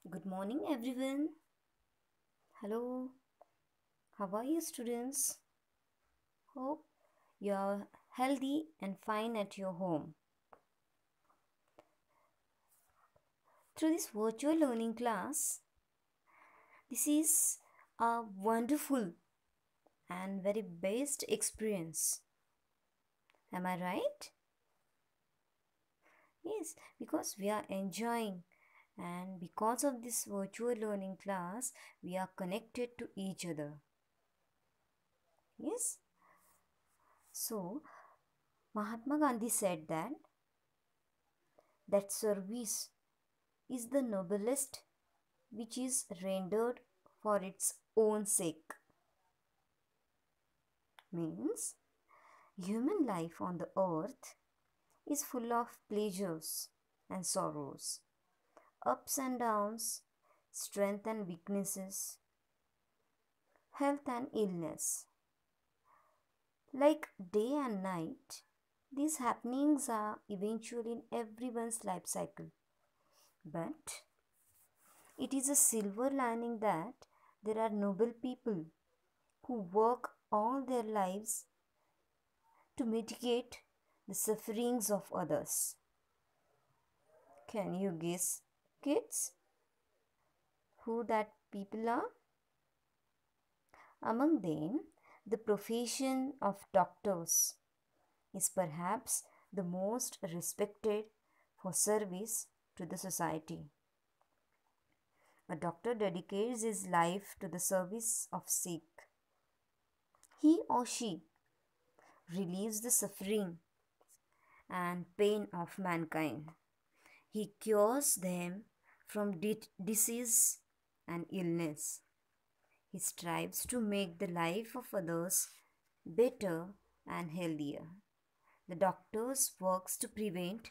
Good morning, everyone. Hello, how are you, students? Hope you are healthy and fine at your home. Through this virtual learning class, this is a wonderful and very best experience. Am I right? Yes, because we are enjoying, and because of this virtual learning class, we are connected to each other. Yes, so Mahatma Gandhi said that service is the noblest which is rendered for its own sake. Means human life on the earth is full of pleasures and sorrows, ups and downs, strength and weaknesses, health and illness. Like day and night, these happenings are eventually in everyone's life cycle. But it is a silver lining that there are noble people who work all their lives to mitigate the sufferings of others. Can you guess, kids, who that people are? Among them, the profession of doctors is perhaps the most respected for service to the society. A doctor dedicates his life to the service of sick. He or she relieves the suffering and pain of mankind. He cures them from disease and illness. He strives to make the life of others better and healthier. The doctors works to prevent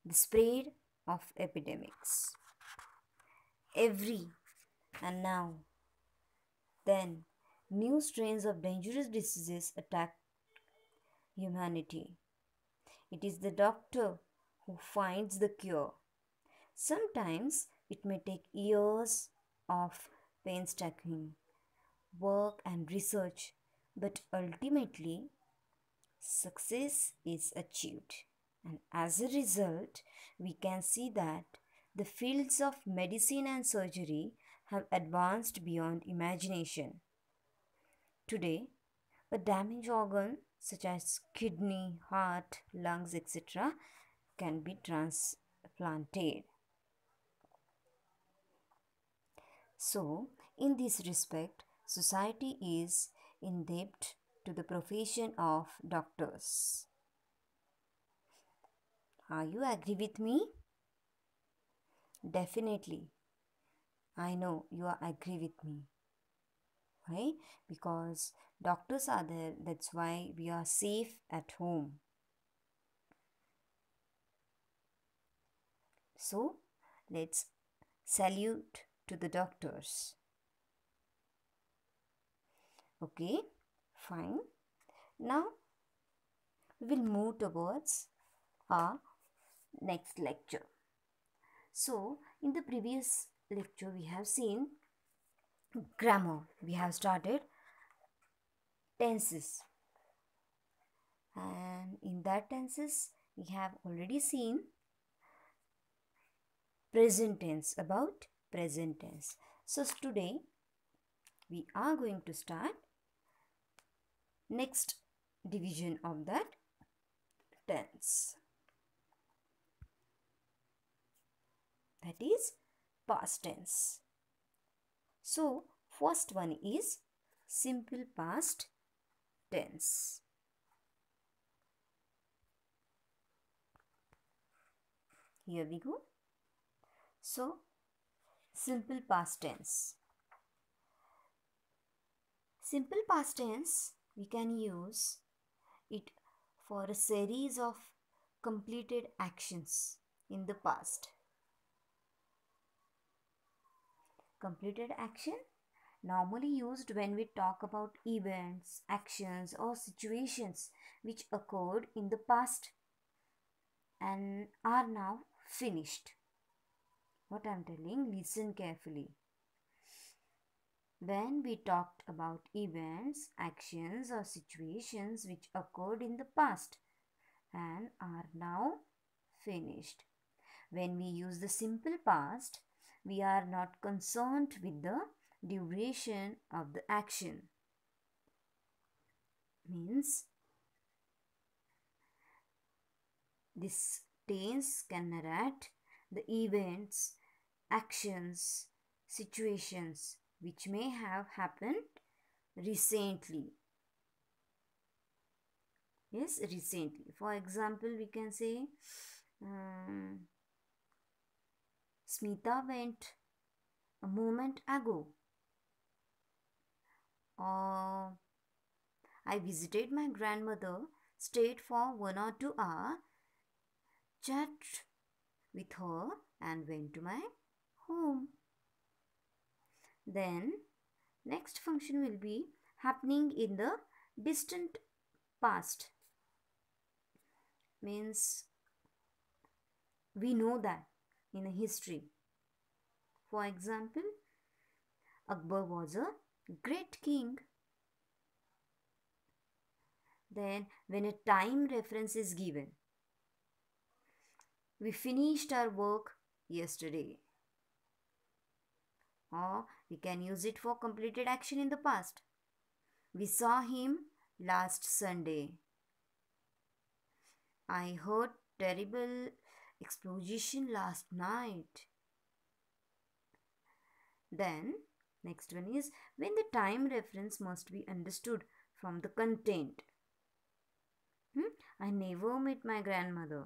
the spread of epidemics. Every and now then new strains of dangerous diseases attack humanity. It is the doctor who finds the cure. Sometimes it may take years of painstaking work and research, but ultimately success is achieved. And as a result, we can see that the fields of medicine and surgery have advanced beyond imagination. Today, a damaged organ such as kidney, heart, lungs, etc., can be transplanted. So, in this respect, society is in debt to the profession of doctors. Are you agree with me? Definitely. I know you are agree with me. Why? Because doctors are there, that's why we are safe at home. So, let's salute to the doctors. Okay, fine. Now, we will move towards our next lecture. So, in the previous lecture, we have seen grammar. We have started tenses. And in that tenses, we have already seen present tense, about present tense. So, today we are going to start next division of that tense. That is past tense. So, first one is simple past tense. Here we go. So, simple past tense. Simple past tense, we can use it for a series of completed actions in the past. Completed action normally used when we talk about events, actions, or situations which occurred in the past and are now finished. What I'm telling, listen carefully. When we talked about events, actions, or situations which occurred in the past and are now finished. When we use the simple past, we are not concerned with the duration of the action. Means this tense can narrate the events, actions, situations which may have happened recently. Yes, recently. For example, we can say Smita went a moment ago. Or I visited my grandmother, stayed for 1 or 2 hours, chat with her, and went to my home. Then next function will be happening in the distant past. Means we know that in a history. For example, Akbar was a great king. Then when a time reference is given, we finished our work yesterday. Or we can use it for completed action in the past. We saw him last Sunday. I heard terrible explosion last night. Then next one is when the time reference must be understood from the content. I never met my grandmother.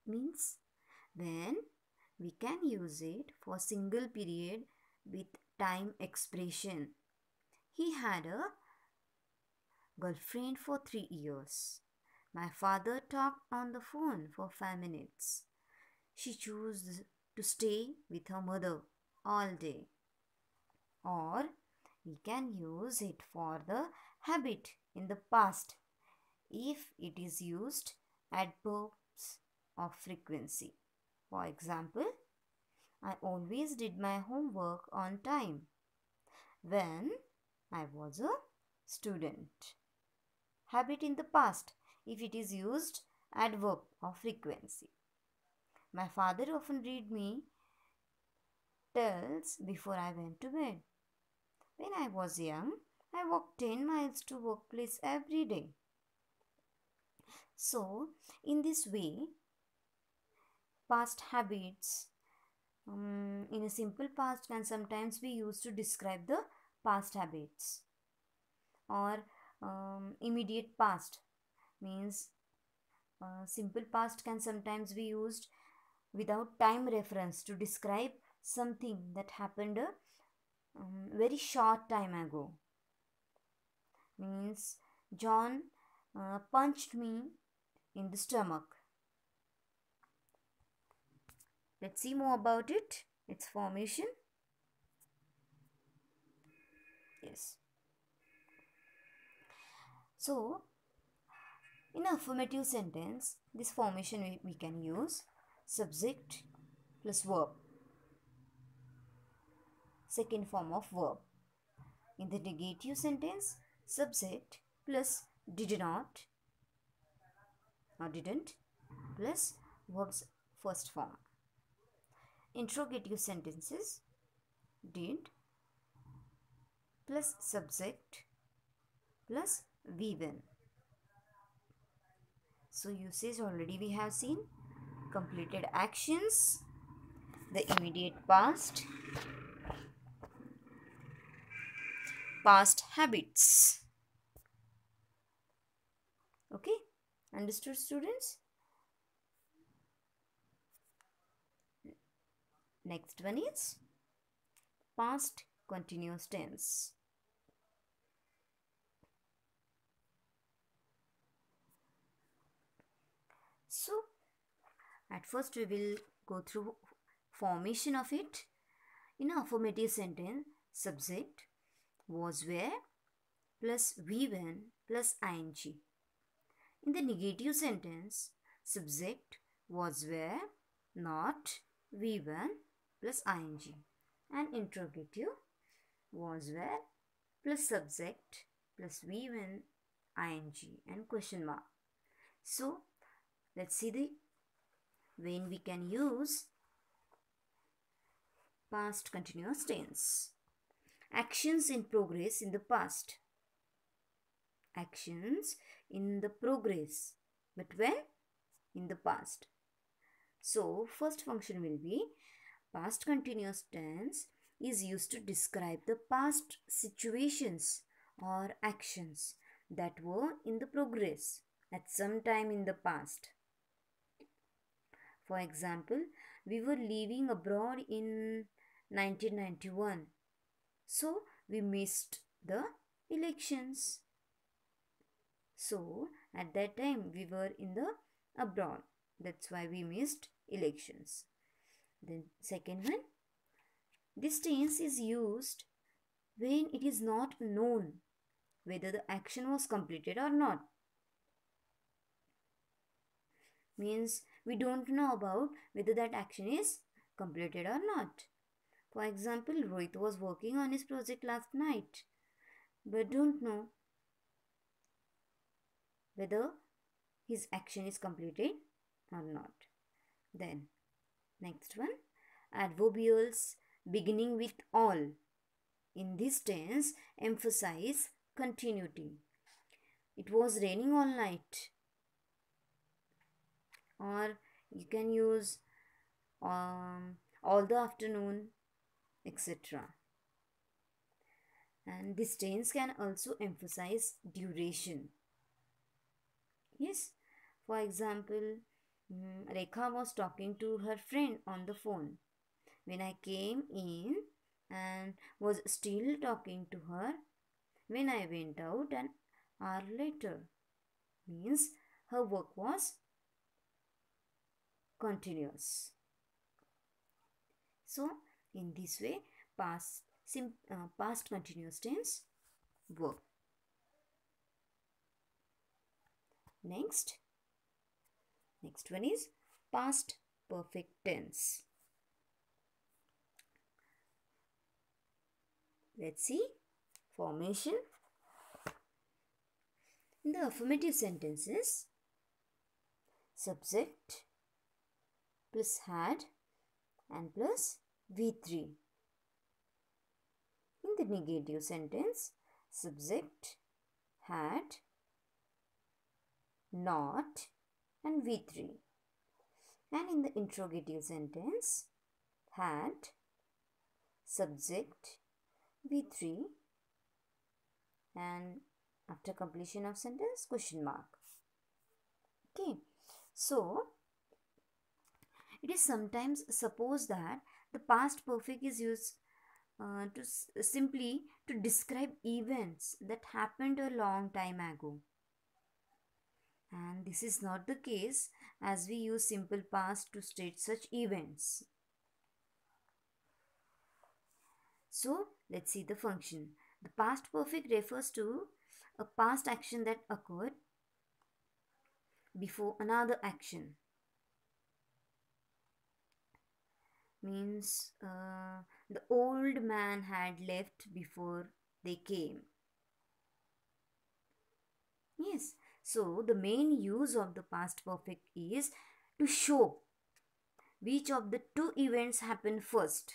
Means then we can use it for single period with time expression. He had a girlfriend for 3 years. My father talked on the phone for 5 minutes. She chose to stay with her mother all day. Or we can use it for the habit in the past if it is used adverbs of frequency. For example, I always did my homework on time when I was a student. Habit in the past if it is used adverb of frequency. My father often read me tales before I went to bed. When I was young, I walked 10 miles to workplace every day. So, in this way, past habits in a simple past can sometimes be used to describe the past habits. Or immediate past means simple past can sometimes be used without time reference to describe something that happened a very short time ago. Means John punched me in the stomach. Let's see more about it, its formation. Yes. So, in an affirmative sentence, this formation we can use subject plus verb. Second form of verb. In the negative sentence, subject plus did not or didn't plus verb's first form. Interrogative sentences, did plus subject plus VWN. So usage already we have seen. Completed actions, the immediate past, past habits. Okay, understood students? Next one is past continuous tense. So, at first we will go through formation of it. In an affirmative sentence, subject was where plus VWN plus ing. In the negative sentence, subject was where not V1 plus ing. And interrogative was where plus subject plus V1 ing and question mark. So let's see the when we can use past continuous tense. Actions in progress in the past. Actions in the progress. But when? In the past. So first function will be past continuous tense is used to describe the past situations or actions that were in the progress at some time in the past. For example, we were living abroad in 1991. So we missed the elections. So at that time we were in the abroad. That's why we missed elections. Then second one, this tense is used when it is not known whether the action was completed or not. Means we don't know about whether that action is completed or not. For example, Rohit was working on his project last night but don't know whether his action is completed or not. Then next one, adverbials beginning with all in this tense emphasize continuity. It was raining all night. Or you can use all the afternoon, etc. And this tense can also emphasize duration. Yes, for example, Rekha was talking to her friend on the phone. When I came in and was still talking to her when I went out an hour later. Means her work was continuous. So in this way past continuous tense work. Next one is past perfect tense. Let's see formation. In the affirmative sentences, subject plus had and plus V3. In the negative sentence, subject, had, not and V3. And in the interrogative sentence, had, subject, V3 and after completion of sentence, question mark. Okay, so it is sometimes supposed that the past perfect is used simply to describe events that happened a long time ago. And this is not the case as we use simple past to state such events. So let's see the function. The past perfect refers to a past action that occurred before another action. Means the old man had left before they came. Yes, so the main use of the past perfect is to show which of the two events happened first.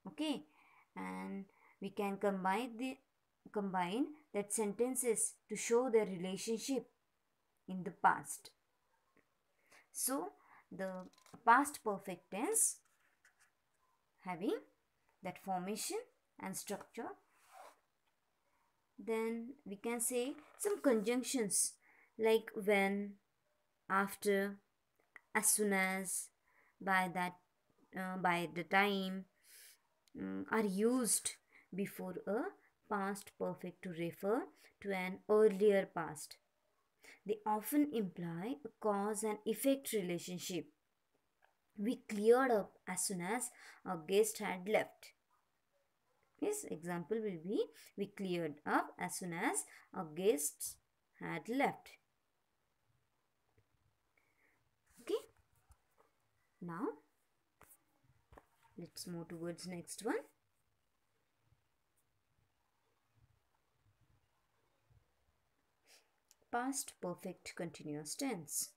Okay, and we can combine that sentences to show their relationship in the past. So the past perfect tense having that formation and structure. Then we can say some conjunctions like when, after, as soon as, by that, by the time are used before a past perfect to refer to an earlier past. They often imply a cause and effect relationship. We cleared up as soon as our guest had left. His example will be we cleared up as soon as our guests had left. Now let's move towards next one. Past perfect continuous tense.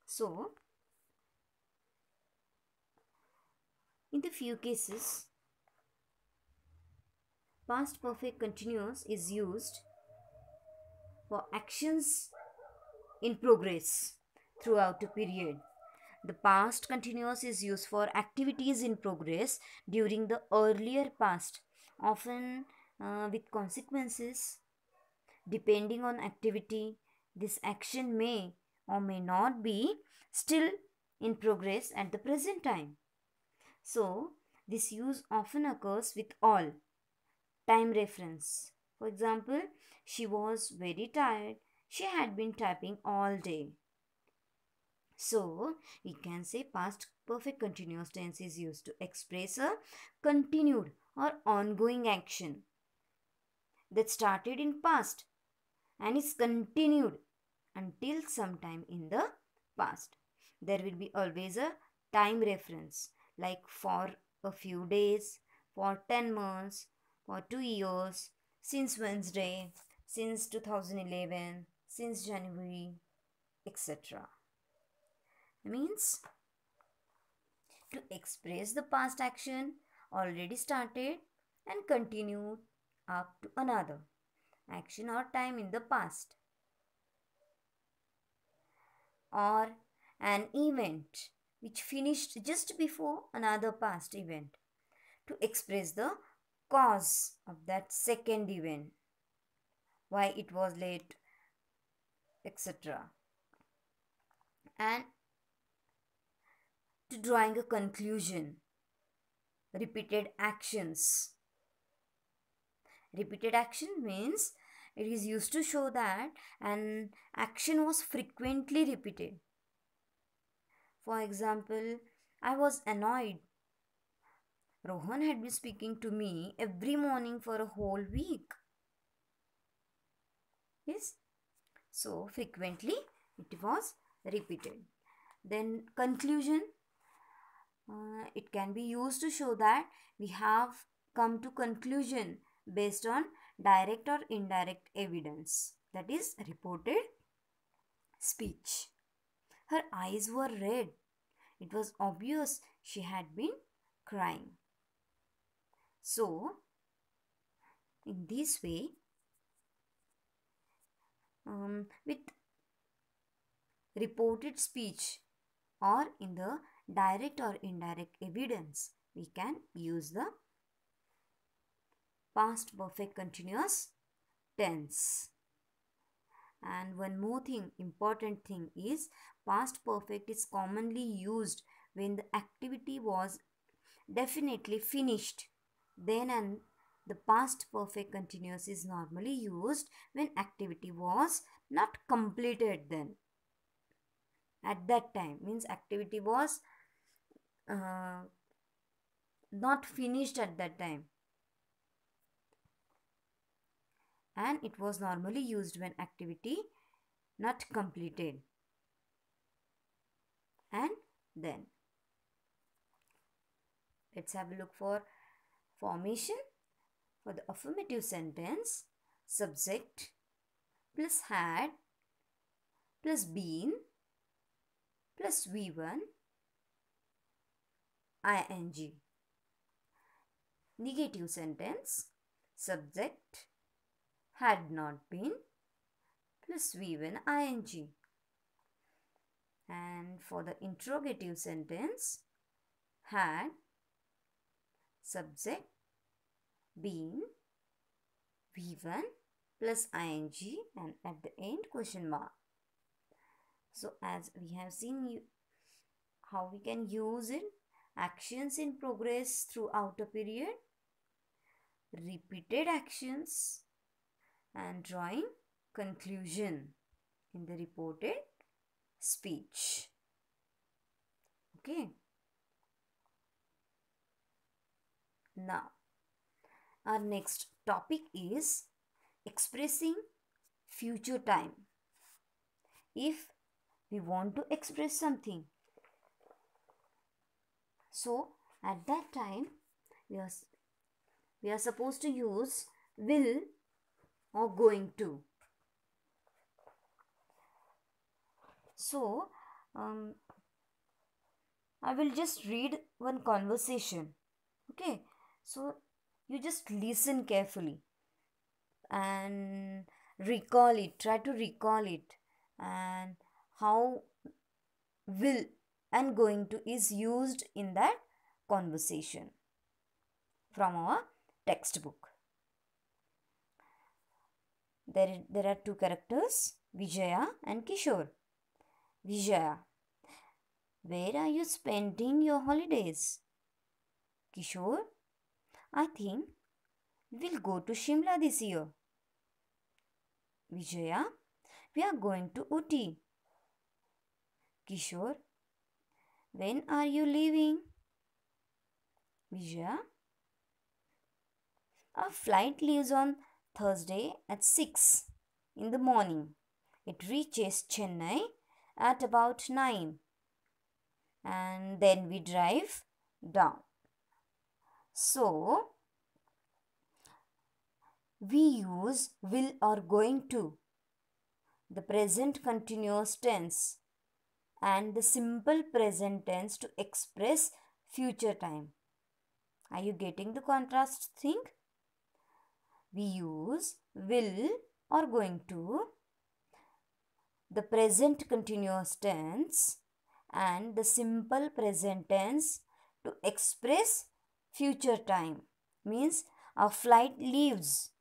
So in the few cases, past perfect continuous is used for actions in progress throughout a period. The past continuous is used for activities in progress during the earlier past, often with consequences. Depending on activity, this action may or may not be still in progress at the present time. So, this use often occurs with all time reference. For example, she was very tired. She had been typing all day. So, we can say past perfect continuous tense is used to express a continued or ongoing action that started in past and is continued until sometime in the past. There will be always a time reference like for a few days, for 10 months, for 2 years, since Wednesday, since 2011, since January, etc. Means to express the past action already started and continued up to another action or time in the past, or an event which finished just before another past event, to express the cause of that second event, why it was late, etc. And to drawing a conclusion, repeated actions. Repeated action means it is used to show that an action was frequently repeated. For example, I was annoyed. Rohan had been speaking to me every morning for a whole week. Yes? So, frequently it was repeated. Then, conclusion. It can be used to show that we have come to conclusion based on direct or indirect evidence, that is reported speech. Her eyes were red. It was obvious she had been crying. So, in this way, with reported speech or in the direct or indirect evidence, we can use the past perfect continuous tense. And one more thing, important thing is past perfect is commonly used when the activity was definitely finished. Then and the past perfect continuous is normally used when activity was not completed then. At that time means activity was not finished at that time, and it was normally used when activity not completed. And then let's have a look for formation. For the affirmative sentence, subject plus had plus been plus V1 ing. Negative sentence, subject had not been plus V1 ing. And for the interrogative sentence, had subject been V1 plus ing and at the end question mark. So as we have seen how we can use it, actions in progress throughout a period, repeated actions, and drawing conclusion in the reported speech. Okay. Now, our next topic is expressing future time. If we want to express something So at that time we are supposed to use will or going to. So I will just read one conversation. Okay, so you just listen carefully and recall it, try to recall it, and how will and going to is used in that conversation from our textbook. There are two characters, Vijaya and Kishore. Vijaya: where are you spending your holidays? Kishore: I think we'll go to Shimla this year. Vijaya: we are going to Uti. Kishore: when are you leaving? Vijaya: our flight leaves on Thursday at 6 in the morning. It reaches Chennai at about 9 and then we drive down. So, we use will or going to, the present continuous tense and the simple present tense to express future time. Are you getting the contrast thing? We use will or going to, the present continuous tense and the simple present tense to express future time. Means a flight leaves.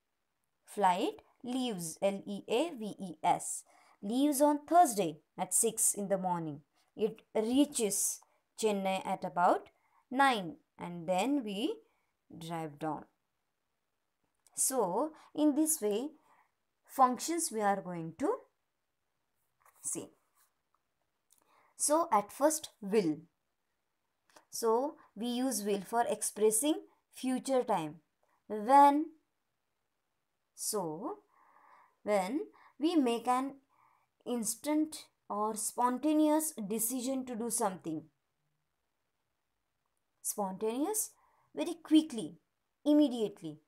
Flight leaves, Leaves. Leaves on Thursday at 6 in the morning. It reaches Chennai at about 9 and then we drive down. So, in this way, functions we are going to see. So, at first, will. So, we use will for expressing future time. When? So, when we make an instant or spontaneous decision to do something. Spontaneous, very quickly, immediately,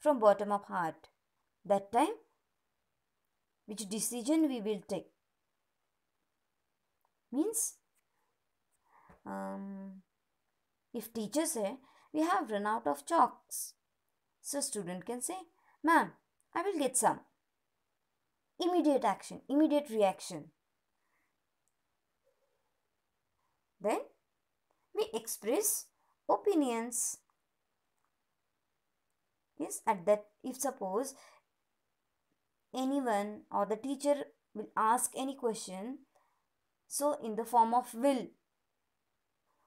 from bottom of heart. That time, which decision we will take? Means, if teacher say, we have run out of chalks. So student can say, ma'am, I will get some. Immediate action, immediate reaction. Then we express opinions. Yes, at that, if suppose anyone or the teacher will ask any question, so in the form of will,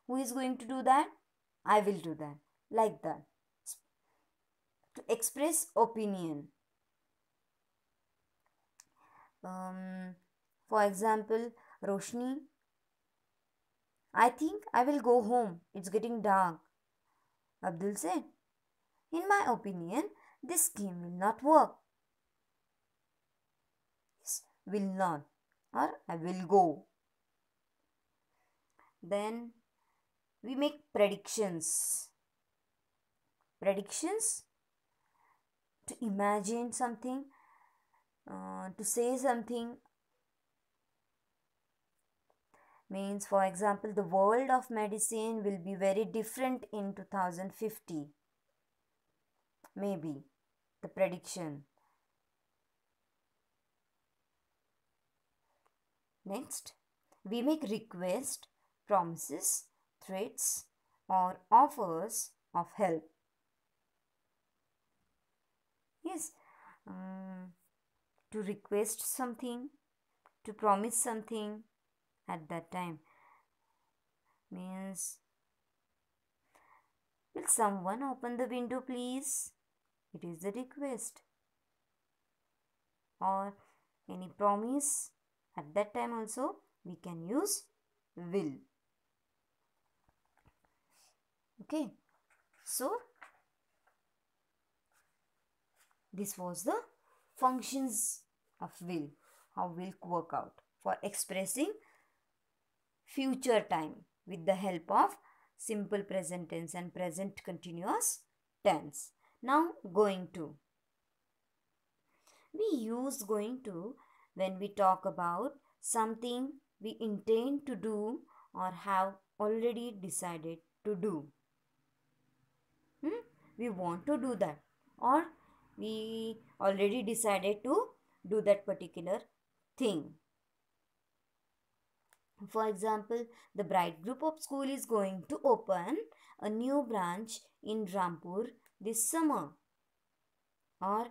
who is going to do that? I will do that. Like that. To express opinion. For example, Roshni, I think I will go home. It's getting dark. Abdul said, in my opinion, this scheme will not work. Yes, will not or I will go. Then we make predictions. Predictions to imagine something, to say something. Means, for example, the world of medicine will be very different in 2050. Maybe the prediction. Next, we make requests, promises, threats, or offers of help. Yes, to request something, to promise something at that time. Means, will someone open the window please? It is the request. Or any promise. At that time also we can use will. Okay. So, this was the functions of will. How will work out for expressing future time with the help of simple present tense and present continuous tense. Now going to. We use going to when we talk about something we intend to do or have already decided to do. We want to do that, or we already decided to do that particular thing. For example, the Bright Group of School is going to open a new branch in Rampur this summer. Or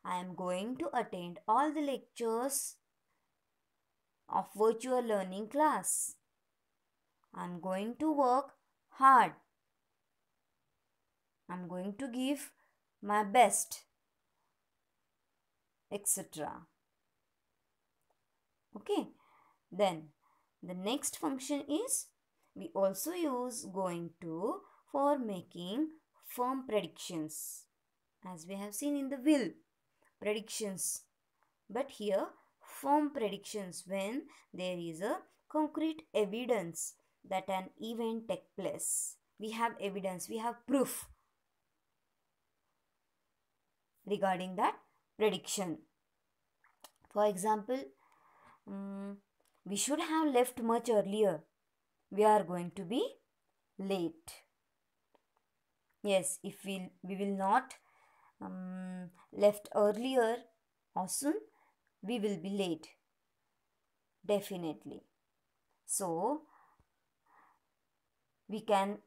I am going to attend all the lectures of virtual learning class. I am going to work hard. I am going to give my best, etc. Okay. Then the next function is we also use going to for making firm predictions, as we have seen in the will predictions. But here firm predictions when there is a concrete evidence that an event take place. We have evidence, we have proof regarding that prediction. For example, we should have left much earlier. We are going to be late. Yes, if we will not left earlier or soon, we will be late. Definitely. So, we can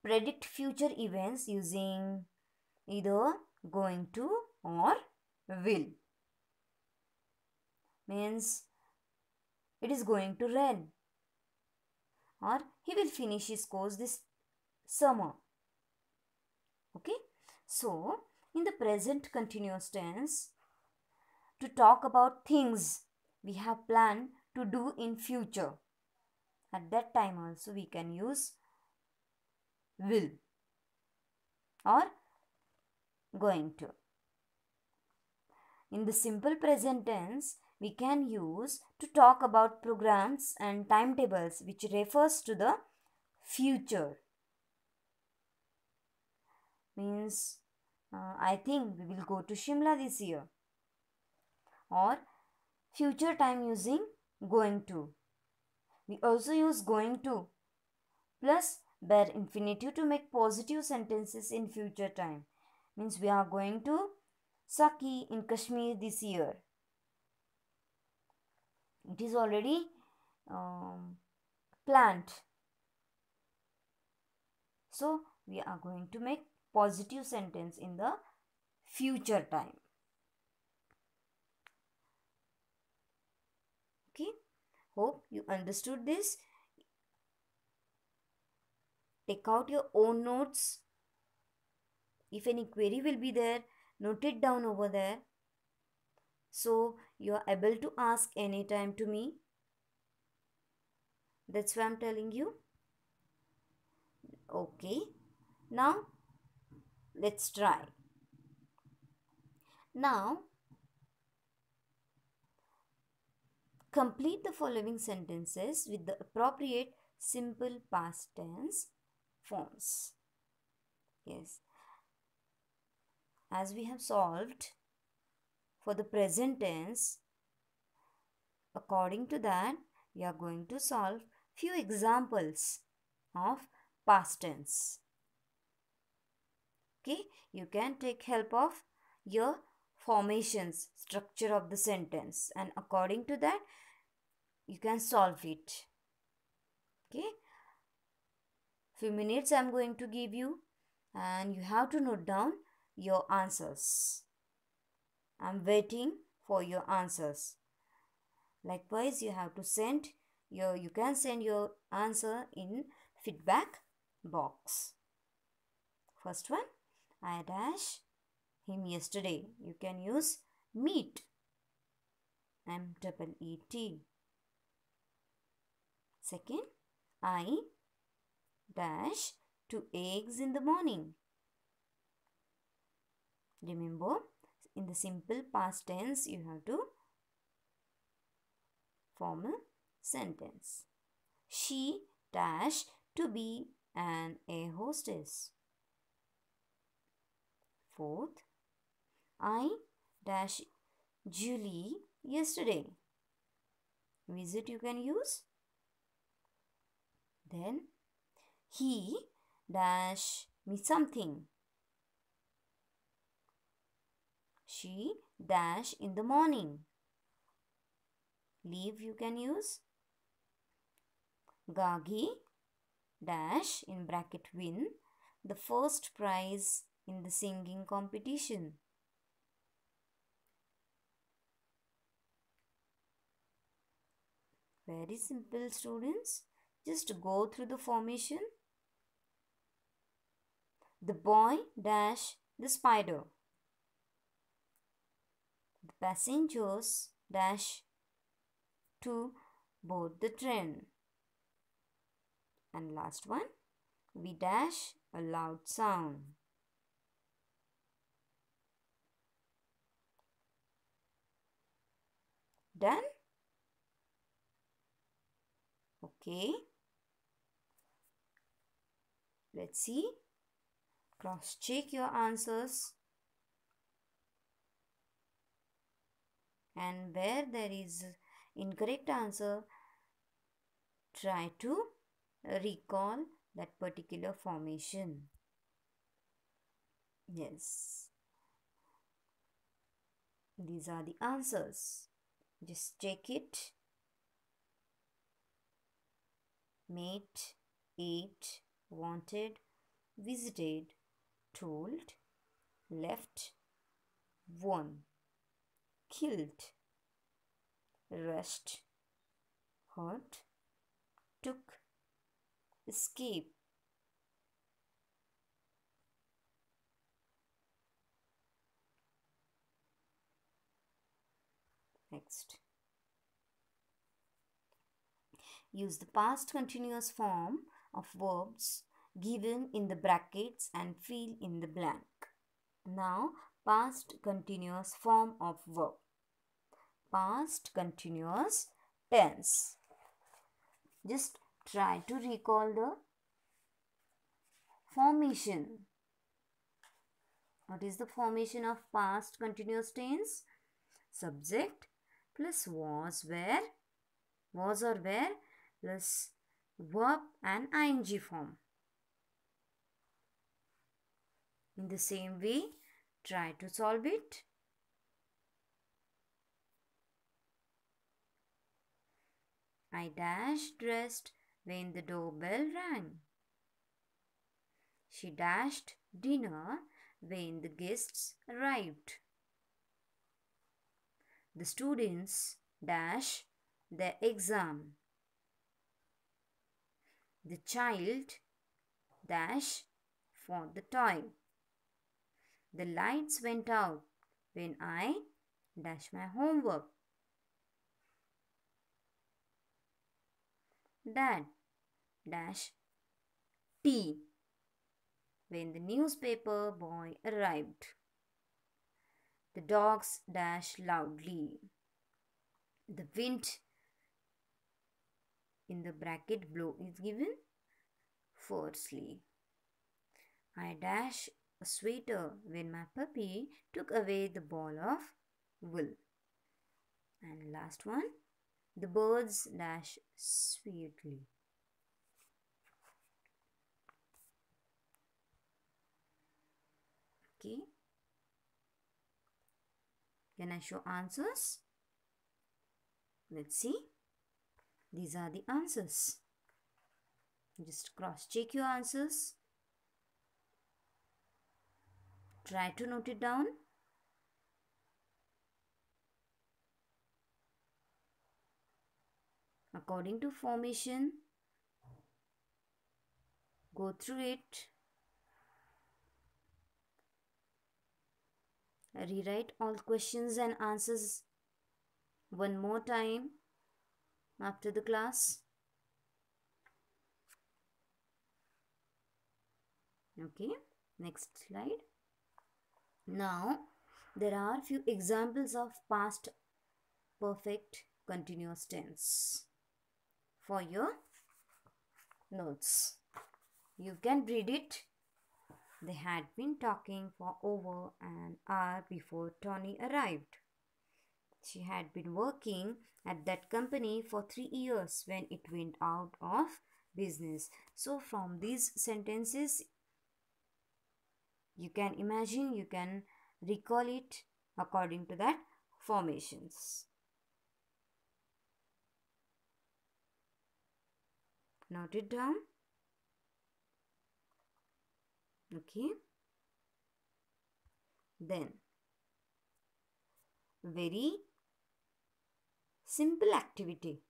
predict future events using either going to or will. Means it is going to rain, or he will finish his course this summer. Okay. So, in the present continuous tense, to talk about things we have planned to do in future, at that time also we can use will or going to. In the simple present tense, we can use to talk about programs and timetables which refers to the future. Means I think we will go to Shimla this year. Or future time using going to. We also use going to plus bare infinitive to make positive sentences in future time. Means we are going to Saki in Kashmir this year. It is already planned. So we are going to make positive sentence in the future time. Okay. Hope you understood this. Take out your own notes. If any query will be there, note it down over there. So you are able to ask anytime to me. That's why I'm telling you. Okay. Now let's try. Now complete the following sentences with the appropriate simple past tense forms. Yes. As we have solved for the present tense, according to that, we are going to solve few examples of past tense. Okay, you can take help of your formations, structure of the sentence, and according to that, you can solve it. Okay, few minutes I am going to give you, and you have to note down your answers. I am waiting for your answers. Likewise, you have to send you can send your answer in feedback box. First one, I dash him yesterday. You can use meet. MEET. Second, I dash 2 eggs in the morning. Remember, in the simple past tense, you have to form a sentence. She dash to be an air hostess. Fourth, I dash Julie yesterday. Visit you can use. Then he dash me something. She dash in the morning. Leave you can use. Gagi dash in bracket win the first prize in the singing competition. Very simple, students. Just go through the formation. The boy dash the spider. The passengers dash to board the train. And last one, we dash a loud sound. Done? Okay. Let's see. Cross check your answers. And where there is incorrect answer, try to recall that particular formation. Yes. These are the answers. Just check it. Mate, ate, wanted, visited, told, left, won, killed, rushed, hurt, took, escape. Next. Use the past continuous form of verbs given in the brackets and fill in the blank. Now, past continuous form of verb. Past continuous tense. Just try to recall the formation. What is the formation of past continuous tense? Subject plus was, where, was or where, plus verb and ing form. In the same way, try to solve it. I dashed dressed when the doorbell rang. She dashed dinner when the guests arrived. The students dash their exam. The child dash for the toy. The lights went out when I dash my homework. Dad dash tea when the newspaper boy arrived. The dogs dash loudly. The wind in the bracket blow is given fiercely. I dash a sweater when my puppy took away the ball of wool. And last one, the birds dash sweetly. Okay. Can I show answers? Let's see. These are the answers. Just cross check your answers. Try to note it down. According to formation, go through it. Rewrite all questions and answers one more time after the class. Okay, next slide. Now, there are few examples of past perfect continuous tense for your notes. You can read it. They had been talking for over an hour before Tony arrived. She had been working at that company for 3 years when it went out of business. So, from these sentences, you can imagine, you can recall it according to that formations. Note it down. Okay. Then, very simple activity.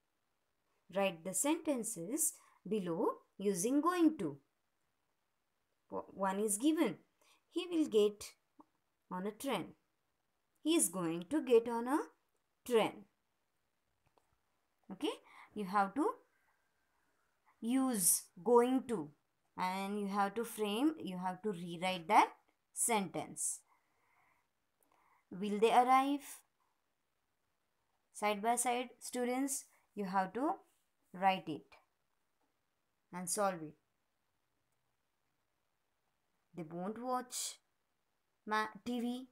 Write the sentences below using going to. One is given. He will get on a train. He is going to get on a train. Okay. You have to use going to and you have to frame, you have to rewrite that sentence. Will they arrive? Side by side, students, you have to write it and solve it. They won't watch TV.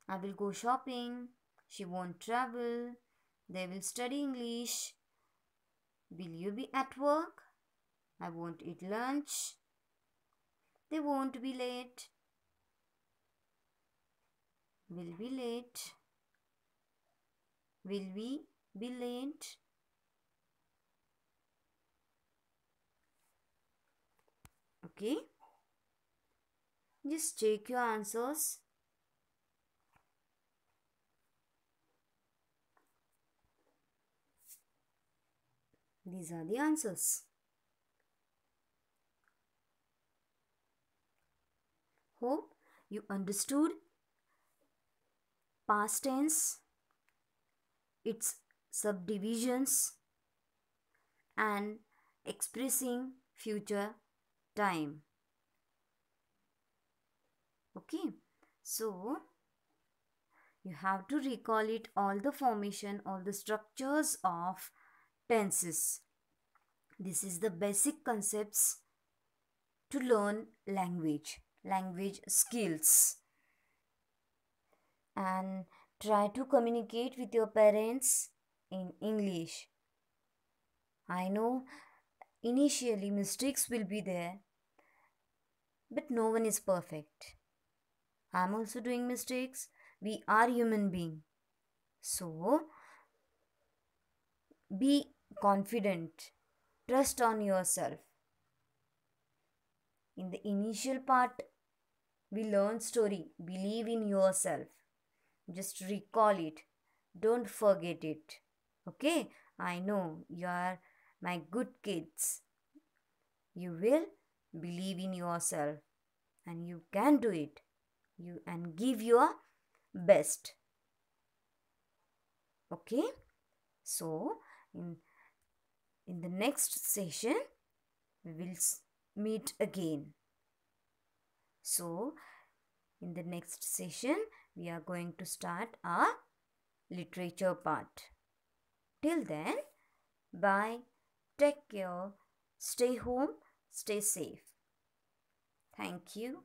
I will go shopping. She won't travel. They will study English. Will you be at work? I won't eat lunch. They won't be late. Will be late. Will we be late? Okay. Just check your answers. These are the answers. Hope you understood past tense, its subdivisions, and expressing future time. Okay, so you have to recall it, all the formation, all the structures of tenses. This is the basic concepts to learn language skills. And try to communicate with your parents in English. I know initially mistakes will be there, but no one is perfect. I'm also doing mistakes. We are human beings. So, be confident. Trust on yourself. In the initial part, we learn story. Believe in yourself. Just recall it. Don't forget it. Okay? I know you are my good kids. You will believe in yourself and you can do it. You and give your best. Okay? So, in the next session, we will meet again. So, in the next session, we are going to start our literature part. Till then, bye. Take care. Stay home. Stay safe. Thank you.